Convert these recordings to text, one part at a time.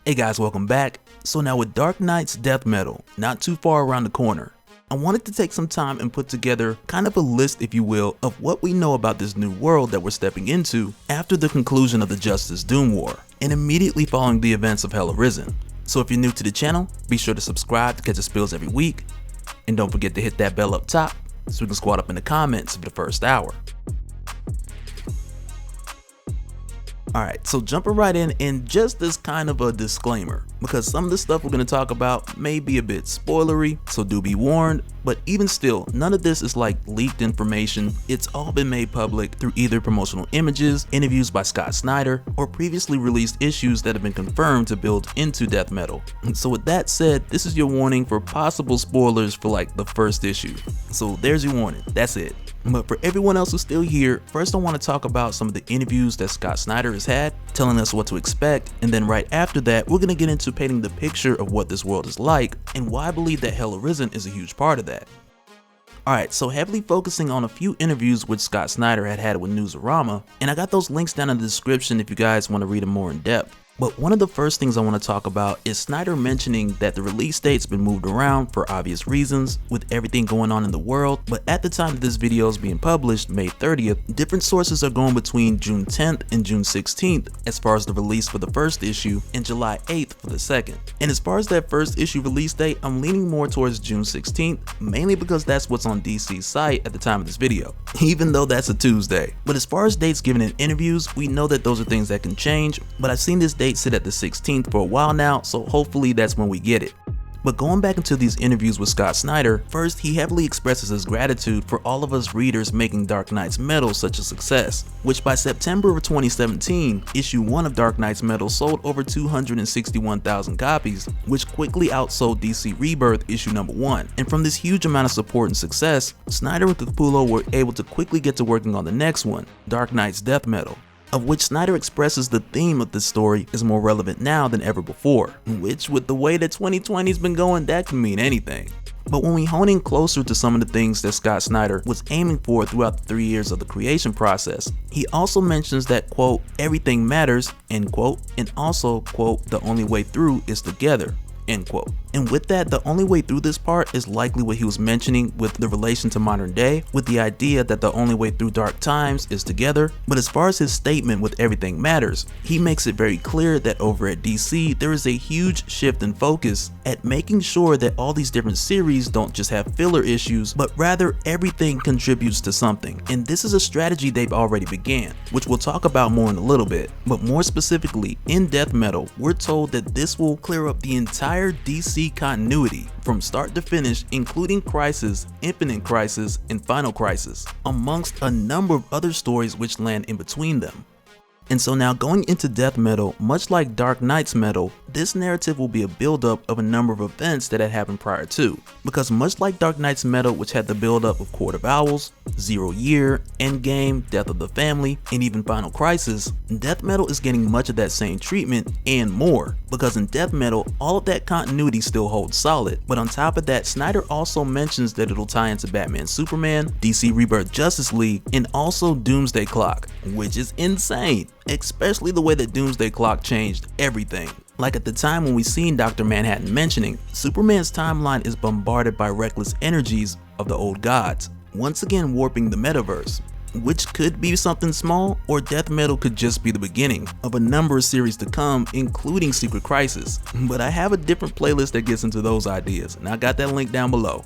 Hey guys, welcome back. So now with Dark Knight's death metal not too far around the corner, I wanted to take some time and put together kind of a list, if you will, of what we know about this new world that we're stepping into after the conclusion of the Justice Doom War, and immediately following the events of Hell Arisen. So if you're new to the channel, be sure to subscribe to catch the spills every week, and don't forget to hit that bell up top so we can squat up in the comments for the first hour. Alright, so jumping right in, and just as kind of a disclaimer, because some of the stuff we're going to talk about may be a bit spoilery, so do be warned, but even still, none of this is like leaked information. It's all been made public through either promotional images, interviews by Snyder, or previously released issues that have been confirmed to build into death metal. So with that said, this is your warning for possible spoilers for like the first issue. So there's your warning, that's it. But for everyone else who's still here, first I want to talk about some of the interviews that Snyder has had, telling us what to expect, and then right after that, we're going to get into painting the picture of what this world is like, and why I believe that Hell Arisen is a huge part of that. Alright, so heavily focusing on a few interviews which Snyder had with Newsarama, and I got those links down in the description if you guys want to read them more in depth. But one of the first things I want to talk about is Snyder mentioning that the release date's been moved around for obvious reasons with everything going on in the world, but at the time that this video is being published, May 30th, different sources are going between June 10th and June 16th as far as the release for the first issue and July 8th for the second. And as far as that first issue release date, I'm leaning more towards June 16th, mainly because that's what's on DC's site at the time of this video, even though that's a Tuesday. But as far as dates given in interviews, we know that those are things that can change, but I've seen this date sit at the 16th for a while now, so hopefully that's when we get it. But going back into these interviews with Snyder, first he heavily expresses his gratitude for all of us readers making Dark Knight's Metal such a success, which by September of 2017, issue 1 of Dark Knight's Metal sold over 261,000 copies, which quickly outsold DC Rebirth issue number 1. And from this huge amount of support and success, Snyder and Capullo were able to quickly get to working on the next one, Dark Knight's Death Metal, of which Snyder expresses the theme of this story is more relevant now than ever before, which with the way that 2020's been going, that can mean anything. But when we hone in closer to some of the things that Snyder was aiming for throughout the 3 years of the creation process, he also mentions that, quote, everything matters, end quote, and also, quote, the only way through is together, end quote. And with that, the only way through this part is likely what he was mentioning with the relation to modern day, with the idea that the only way through dark times is together. But as far as his statement with everything matters, he makes it very clear that over at DC, there is a huge shift in focus at making sure that all these different series don't just have filler issues, but rather everything contributes to something. And this is a strategy they've already began, which we'll talk about more in a little bit. But more specifically, in Death Metal, we're told that this will clear up the entire DC continuity from start to finish, including Crisis, Infinite Crisis, and Final Crisis, amongst a number of other stories which land in between them. And so now going into Death Metal, much like Dark Knight's Metal, this narrative will be a build-up of a number of events that had happened prior to. Because much like Dark Knight's Metal, which had the build-up of Court of Owls, 0 Year, Endgame, Death of the Family, and even Final Crisis, Death Metal is getting much of that same treatment and more. Because in Death Metal, all of that continuity still holds solid. But on top of that, Snyder also mentions that it'll tie into Batman Superman, DC Rebirth Justice League, and also Doomsday Clock, which is insane. Especially the way that Doomsday Clock changed everything. Like at the time when we seen Dr. Manhattan mentioning, Superman's timeline is bombarded by reckless energies of the old gods, once again warping the metaverse, which could be something small, or Death Metal could just be the beginning of a number of series to come, including Secret Crisis. But I have a different playlist that gets into those ideas, and I got that link down below.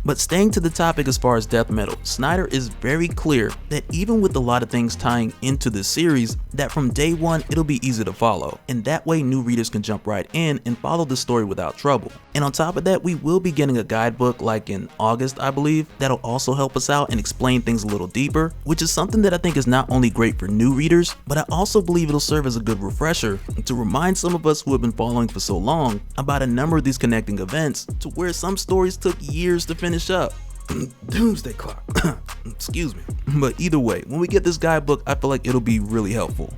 But staying to the topic as far as Death Metal, Snyder is very clear that even with a lot of things tying into this series, that from day one it'll be easy to follow, and that way new readers can jump right in and follow the story without trouble. And on top of that, we will be getting a guidebook like in August, I believe, that'll also help us out and explain things a little deeper, which is something that I think is not only great for new readers, but I also believe it'll serve as a good refresher to remind some of us who have been following for so long about a number of these connecting events to where some stories took years to finish up. Doomsday Clock. Excuse me. But either way, when we get this guidebook, I feel like it'll be really helpful.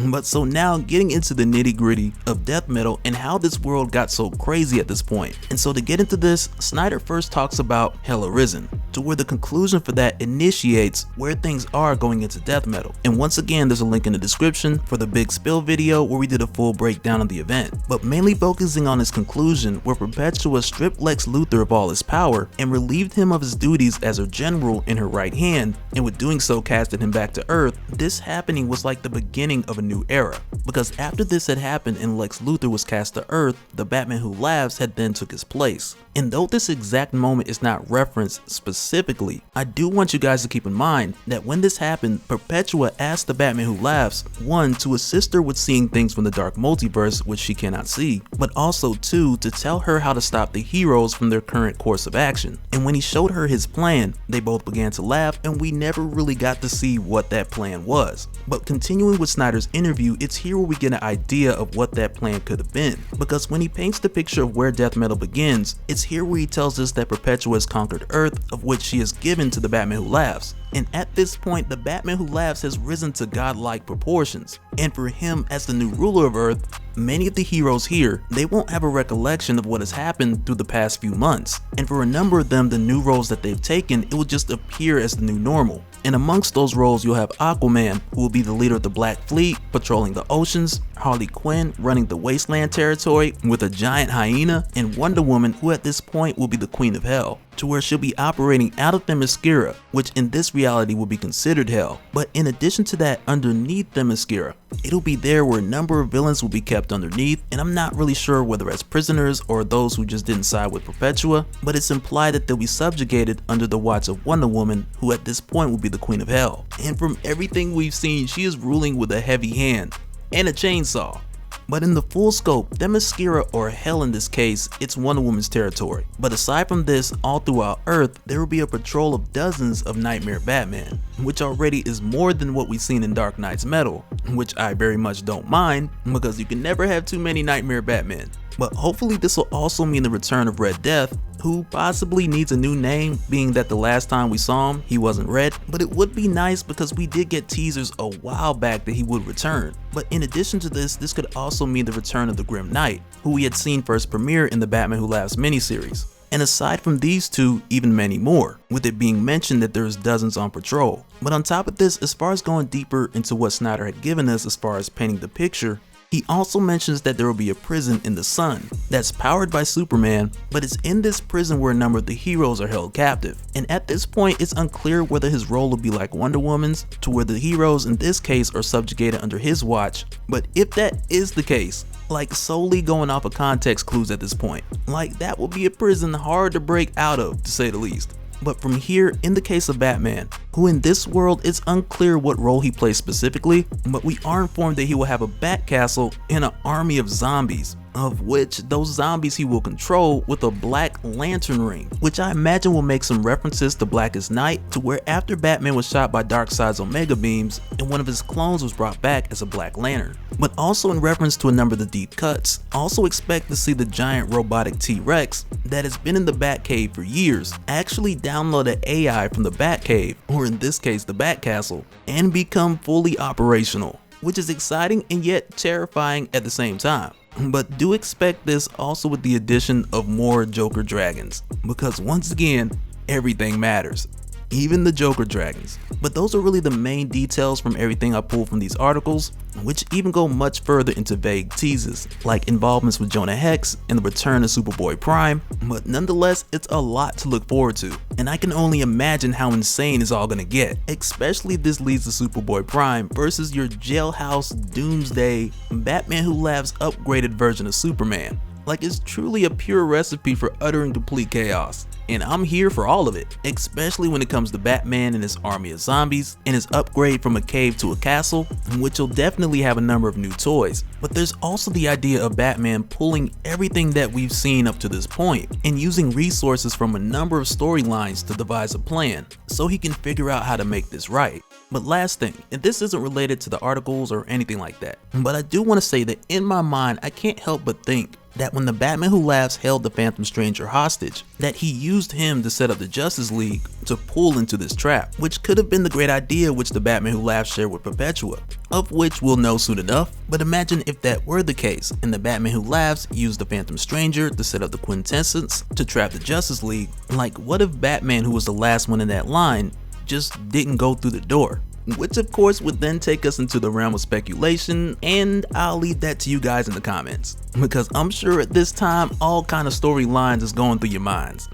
But so now getting into the nitty-gritty of Death Metal and how this world got so crazy at this point. And so to get into this, Snyder first talks about Hell Arisen, to where the conclusion for that initiates where things are going into death metal. And once again, there's a link in the description for the big spill video where we did a full breakdown of the event, but mainly focusing on his conclusion where Perpetua stripped Lex Luthor of all his power and relieved him of his duties as her general in her right hand, and with doing so casted him back to Earth. This happening was like the beginning of a new era, because after this had happened and Lex Luthor was cast to Earth, the Batman Who Laughs had then took his place. And though this exact moment is not referenced specifically, I do want you guys to keep in mind that when this happened, Perpetua asked the Batman Who Laughs, 1, to assist her with seeing things from the dark multiverse which she cannot see, but also 2, to tell her how to stop the heroes from their current course of action. And when he showed her his plan, they both began to laugh, and we never really got to see what that plan was. But continuing with Snyder's interview, it's here where we get an idea of what that plan could have been, because when he paints the picture of where death metal begins, it's here where he tells us that Perpetua has conquered Earth, of which she is given to the Batman Who Laughs. And at this point, the Batman Who Laughs has risen to godlike proportions. And for him, as the new ruler of Earth, many of the heroes here, they won't have a recollection of what has happened through the past few months. And for a number of them, the new roles that they've taken, it will just appear as the new normal. And amongst those roles, you'll have Aquaman, who will be the leader of the Black Fleet, patrolling the oceans, Harley Quinn running the Wasteland territory with a giant hyena, and Wonder Woman, who at this point will be the Queen of Hell, to where she'll be operating out of Themyscira, which in this reality will be considered hell. But in addition to that, underneath Themyscira, it'll be there where a number of villains will be kept underneath, and I'm not really sure whether as prisoners or those who just didn't side with Perpetua, but it's implied that they'll be subjugated under the watch of Wonder Woman, who at this point will be the Queen of Hell. And from everything we've seen, she is ruling with a heavy hand and a chainsaw. But in the full scope, Themyscira, or hell in this case, it's Wonder Woman's territory. But aside from this, all throughout Earth, there will be a patrol of dozens of Nightmare Batman, which already is more than what we've seen in Dark Knight's Metal, which I very much don't mind, because you can never have too many Nightmare Batman. But hopefully this will also mean the return of Red Death, who possibly needs a new name, being that the last time we saw him, he wasn't red. But it would be nice because we did get teasers a while back that he would return. But in addition to this could also mean the return of the Grim Knight, who we had seen first premiere in the Batman Who Laughs miniseries. And aside from these two, even many more, with it being mentioned that there's dozens on patrol. But on top of this, as far as going deeper into what Snyder had given us as far as painting the picture, he also mentions that there will be a prison in the sun that's powered by Superman, but it's in this prison where a number of the heroes are held captive. And at this point, it's unclear whether his role will be like Wonder Woman's, to where the heroes in this case are subjugated under his watch. But if that is the case, like solely going off of context clues at this point, like that will be a prison hard to break out of, to say the least. But from here, in the case of Batman, who in this world it's unclear what role he plays specifically, but we are informed that he will have a bat castle and an army of zombies, of which those zombies he will control with a Black Lantern ring, which I imagine will make some references to Blackest Night, to where after Batman was shot by Darkseid's Omega beams and one of his clones was brought back as a Black Lantern. But also in reference to a number of the deep cuts, also expect to see the giant robotic T-Rex that has been in the Batcave for years actually download an AI from the Batcave, or in this case the Batcastle, and become fully operational, which is exciting and yet terrifying at the same time. But do expect this also with the addition of more Joker dragons, because once again, everything matters, even the Joker dragons. But those are really the main details from everything I pulled from these articles, which even go much further into vague teases, like involvements with Jonah Hex and the return of Superboy Prime. But nonetheless, it's a lot to look forward to, and I can only imagine how insane it's all gonna get, especially if this leads to Superboy Prime versus your jailhouse doomsday Batman Who Laughs upgraded version of Superman. Like, it's truly a pure recipe for utter and complete chaos. And I'm here for all of it, especially when it comes to Batman and his army of zombies, and his upgrade from a cave to a castle, which will definitely have a number of new toys. But there's also the idea of Batman pulling everything that we've seen up to this point, and using resources from a number of storylines to devise a plan, so he can figure out how to make this right. But last thing, and this isn't related to the articles or anything like that, but I do want to say that in my mind, I can't help but think that when the Batman Who Laughs held the Phantom Stranger hostage, that he used him to set up the Justice League to pull into this trap, which could have been the great idea which the Batman Who Laughs shared with Perpetua, of which we'll know soon enough. But imagine if that were the case, and the Batman Who Laughs used the Phantom Stranger to set up the Quintessence to trap the Justice League. Like, what if Batman, who was the last one in that line, just didn't go through the door? Which of course would then take us into the realm of speculation, and I'll leave that to you guys in the comments, because I'm sure at this time all kind of storylines is going through your minds.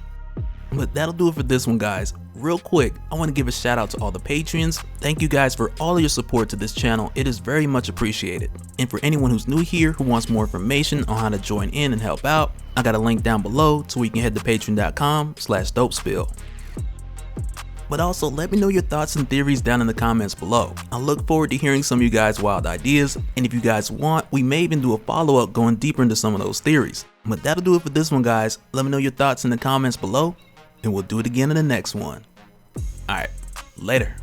But that'll do it for this one, guys. Real quick, I want to give a shout out to all the Patreons. Thank you guys for all of your support to this channel. It is very much appreciated. And for anyone who's new here who wants more information on how to join in and help out, I got a link down below to where you can head to patreon.com/Dopespill. But also let me know your thoughts and theories down in the comments below. I look forward to hearing some of you guys' wild ideas, and if you guys want, we may even do a follow-up going deeper into some of those theories. But that'll do it for this one, guys. Let me know your thoughts in the comments below, and we'll do it again in the next one. Alright, later.